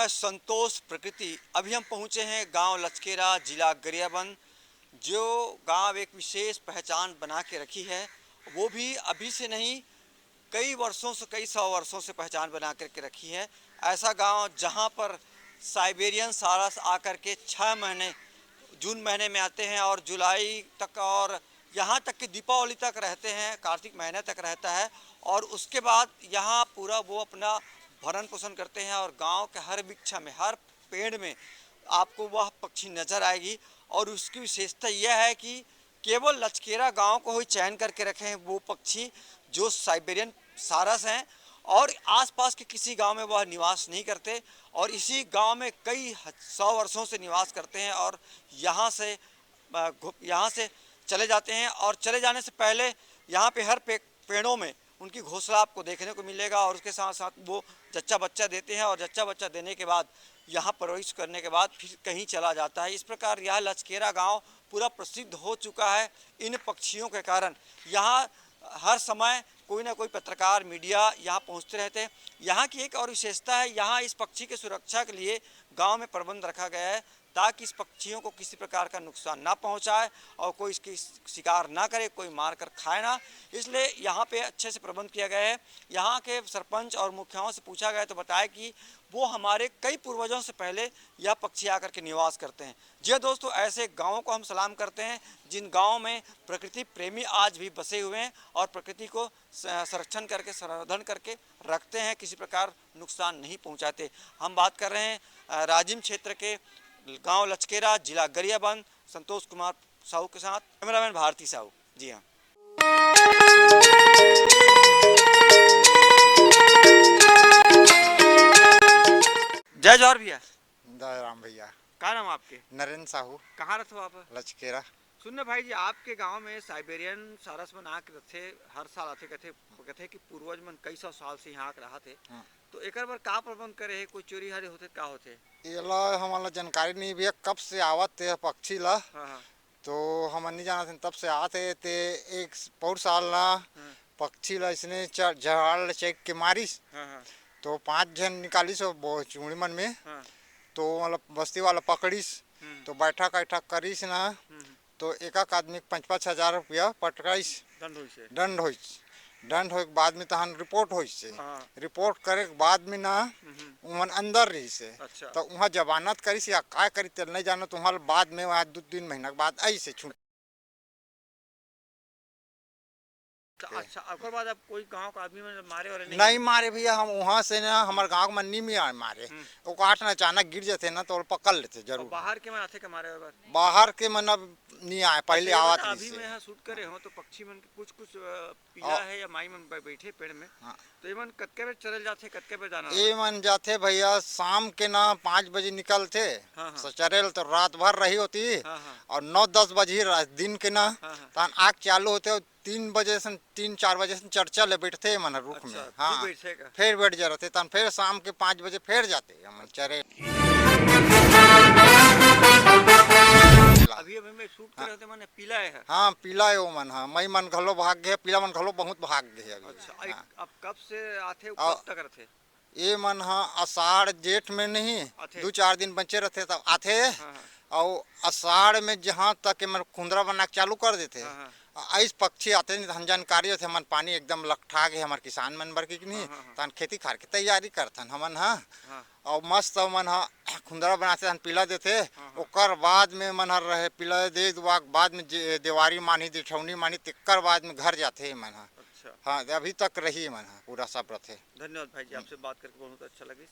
है संतोष प्रकृति। अभी हम पहुंचे हैं गांव लचकेरा, जिला गरियाबंद, जो गांव एक विशेष पहचान बना के रखी है। वो भी अभी से नहीं, कई वर्षों से, कई सौ वर्षों से पहचान बना करके रखी है। ऐसा गांव जहां पर साइबेरियन सारस आकर के 6 महीने जून महीने में आते हैं और जुलाई तक, और यहाँ तक कि दीपावली तक रहते हैं, कार्तिक महीने तक रहता है। और उसके बाद यहाँ पूरा वो अपना भरण पोषण करते हैं और गांव के हर वृक्ष में, हर पेड़ में आपको वह पक्षी नजर आएगी। और उसकी विशेषता यह है कि केवल लचकेरा गांव को ही चयन करके रखे हैं वो पक्षी जो साइबेरियन सारस हैं, और आसपास के किसी गांव में वह निवास नहीं करते। और इसी गांव में कई 100 वर्षों से निवास करते हैं और यहाँ से चले जाते हैं। और चले जाने से पहले यहाँ पे हर पेड़ों में उनकी घोंसला आपको देखने को मिलेगा। और उसके साथ साथ वो जच्चा बच्चा देते हैं और जच्चा बच्चा देने के बाद यहाँ परवरिश करने के बाद फिर कहीं चला जाता है। इस प्रकार यह लचकेरा गांव पूरा प्रसिद्ध हो चुका है इन पक्षियों के कारण। यहाँ हर समय कोई ना कोई पत्रकार, मीडिया यहाँ पहुँचते रहते हैं। यहाँ की एक और विशेषता है, यहाँ इस पक्षी की सुरक्षा के लिए गांव में प्रबंध रखा गया है ताकि इस पक्षियों को किसी प्रकार का नुकसान ना पहुंचाए और कोई इसकी शिकार ना करे, कोई मार कर खाए ना। इसलिए यहाँ पे अच्छे से प्रबंध किया गया है। यहाँ के सरपंच और मुखियाओं से पूछा गया तो बताया कि वो हमारे कई पूर्वजों से पहले यह पक्षी आकर के निवास करते हैं। जी दोस्तों, ऐसे गाँवों को हम सलाम करते हैं जिन गाँव में प्रकृति प्रेमी आज भी बसे हुए हैं और प्रकृति को संरक्षण करके, संवर्धन करके रखते हैं, किसी प्रकार नुकसान नहीं पहुँचाते। हम बात कर रहे हैं राजिम क्षेत्र के गांव लचकेरा, जिला गरियाबंद, संतोष कुमार साहू के साथ, कैमरामैन भारती साहू। जी हाँ। जय जोहर भैया। जय राम भैया। क्या नाम आपके? नरेंद्र साहू। कहाँ रहते हो आप? लचकेरा। सुनने भाई जी, आपके गांव में साइबेरियन सारस मन आके रथे, हर साल आते, कहते कि पूर्वज मन कई सौ साल से यहाँ रहा थे। हाँ। तो एक बार का प्रबंध करे है, कोई चोरी हारी होते का होते? ये हमारा जानकारी नहीं भैया कब से आवत थे पक्षी ला। हाँ। तो हम नहीं जाना तब से आते थे। एक पौर साल ना पक्षी ला इसने झाड़ चेक के मारिस। हाँ। तो 5 जन निकालिस चूड़ी मन में। हाँ। तो मतलब बस्ती वाला पकड़िस। तो बैठा कैठा करिस ना। तो एक आदमी 5-5 हजार रुपया पटकाइस, दंड होइस। दंड होए के बाद में तहन रिपोर्ट होइस से। रिपोर्ट करे के बाद में ना उमन अंदर रही से। अच्छा। तो वहाँ जमानत करिस या काय करी तो नहीं जानो। तुम्हारे बाद में वहाँ 2-3 महीना के बाद आई से छूट। अच्छा, अब बाद अब कोई गांव का आदमी में मारे और नहीं मारे भैया। हम वहाँ से ना हमारे गांव में नहीं में मारे। वो काट ना अचानक गिर जाते ना तो पकड़ लेते जरूर। बाहर के मन आते के मारे? बाहर के मन अब नहीं आए, पहले आवत नहीं। अभी मैं शूट करे हो तो पक्षी मन कुछ पिला है या माई मन बैठे पेड़ में। हाँ। तो ये मन कतके बजे चले जाते, कतके बजे जाना? ये मन जाते भैया शाम के ना 5 बजे निकलते। हाँ। चरेल तो रात भर रही होती। हाँ। और 9-10 बजे दिन के ना तहन आग चालू होते। 3 बजे से 3-4 बजे से चर्चा ले बैठते मन रुख। अच्छा, में। हाँ, फिर बैठ जाते तन फिर शाम के 5 बजे फिर जाते हम चरे। अभी मैं शूट कर रहे थे, मैंने पीला है। हाँ, पीला है वो मन। हाँ, मई मन घलो भाग गए, पीला मन घलो बहुत भाग गए अभी। अच्छा। हाँ। अब कब से आते, कब तक रहते? ये मन हाँ आषाढ़ जेठ में नहीं 2-4 दिन बचे रहते तब आते। हाँ। और आषाढ़ में जहाँ तक मन खुंदरा बना चालू कर देते। हाँ। ऐस पक्षी आते नहीं हम जानकारी होते। मन पानी एकदम लखठा गए हमारे किसान मन बर की नहीं। तन खेती खार की तैयारी करथन हमन। हाँ। और मस्त मन हाँ खुंदरा बनाते हन, पीला देते। ओकर बाद में मन हर रहे पीला दे दुआ बाद में देवारी मानी, दिठौनी मानी, तिक्कर बाद में घर जाते मन। हाँ। अच्छा। हाँ, अभी तक रही मन पूरा सब रहते। धन्यवाद भाई जी, आपसे बात करके बहुत अच्छा लगे।